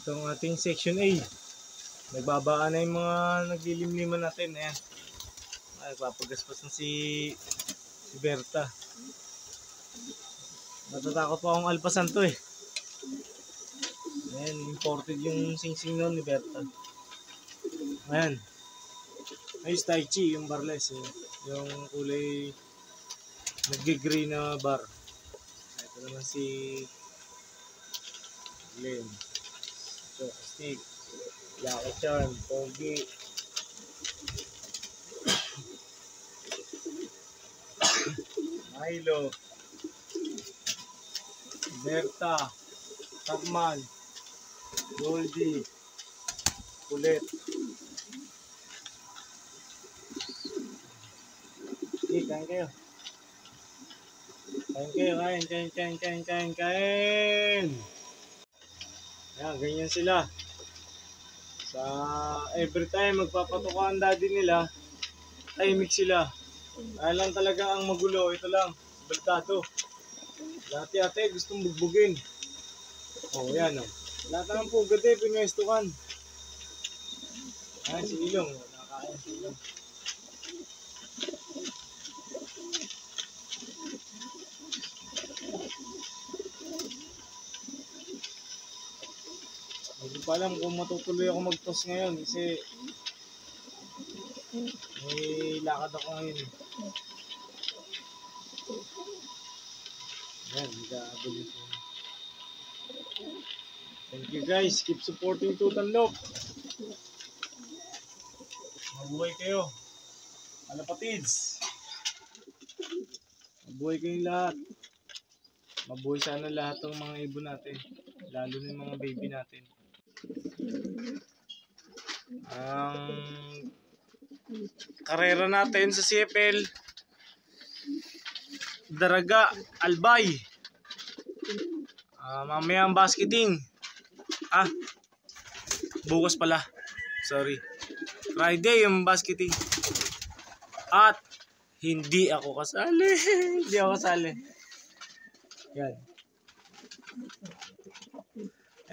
Itong ating section A. Nagbabaan na yung mga naglilimliman natin. Ayan. Nagpapagaspas na si Berta. Natatakot po akong alpasan to eh. Ayan, imported yung singsing noon ni Berta. Ayan. Ayos Tai Chi yung barless eh. Yung kulay nag-green na bar. Ito naman si Glenn. Stick. Lucky Charm. Pogi. Milo. Berta. Takman. Goldie. Kulit. Okay, kain kayo. Kain. Ayan, ganyan sila. Sa every time magpapatuka ang daddy nila, tahimik sila. Kaya lang talaga ang magulo, ito lang, baltado. Dati-ate gustong bugbugin. Oh, yan oh. Lahat ng pugad eh, pinwestukan. Ayan si Ilong, nakakain si Ilong. Hindi pa alam kung matutuloy ako mag-toss ngayon kasi may lakad ako ngayon. Ayan, nag-aabol ito. Thank you guys, keep supporting Tutanlok. Mabuhay kayo, kalapatids. Mabuhay kayong lahat. Mabuhay sana lahat ng mga ibon natin, lalo na yung mga baby natin. Ang karera natin sa CFL, Daraga, Albay. Mamaya ang basketing. Bukas pala. Sorry. Friday yung basketing. At hindi ako kasali. Hindi ako kasali. Yan.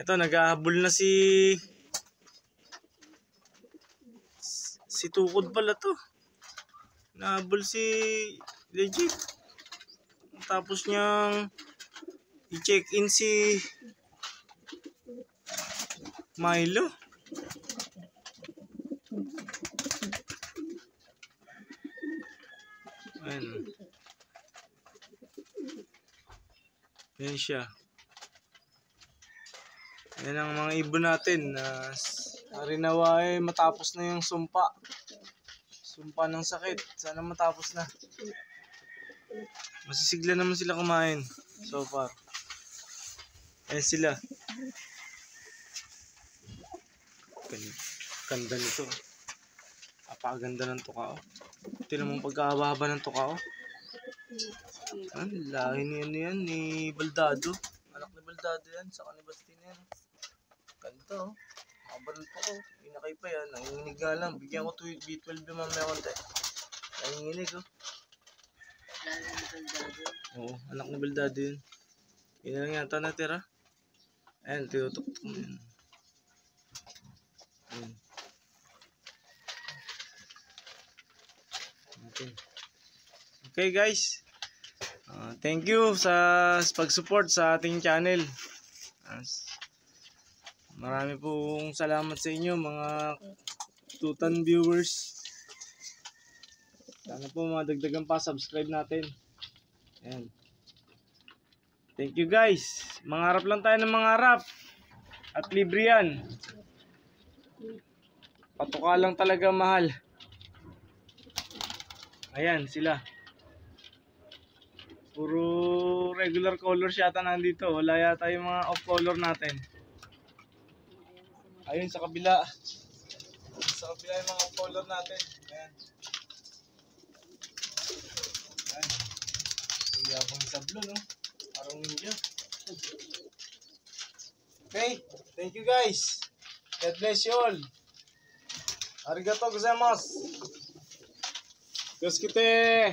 Ito, naghahabol na si Tukod pala to. Nahabol si Legit. Tapos niyang i-check-in si Milo. Ayan. Ayan siya. Ayan ang mga ibon natin. Arinawa eh, matapos na yung sumpa. Sumpa ng sakit. Sana matapos na. Masisigla naman sila kumain so far. Ayan sila. Ganda nito. Apaganda ng tuka. Tingnan mo pagkahaba ng tuka. Lahi niyan ni Baldado. Anak ni Baldado yan. Saka ni Bastin yan. Ganda. Haba ng tuka. Inakay pa yan. Nanginginig nga lang. Bigyan ko B12 yung mamaya konti. Nanginginig oh. Oo, anak ni Baldado yun. Yun lang yata natira. Ayan, tinutok-tok mo yun. Ayan. Okay guys. Thank you sa pag-support sa ating channel. Marami pong salamat sa inyo mga Tutan viewers. Sana po madagdagan pa, subscribe natin. Ayan. Thank you guys. Mangarap lang tayo ng mangarap. At libre yan. Patuka lang talaga mahal. Ayan sila. Puro regular colors yata nandito. Wala yata yung mga off color natin. Ayun sa kabila. Sa kabila yung mga off color natin. Ayan. Ayan. Hindi akong sablo no. Parang ninja. Okay. Thank you guys. God bless you all. Arigatou gozaimasu. Yosuke.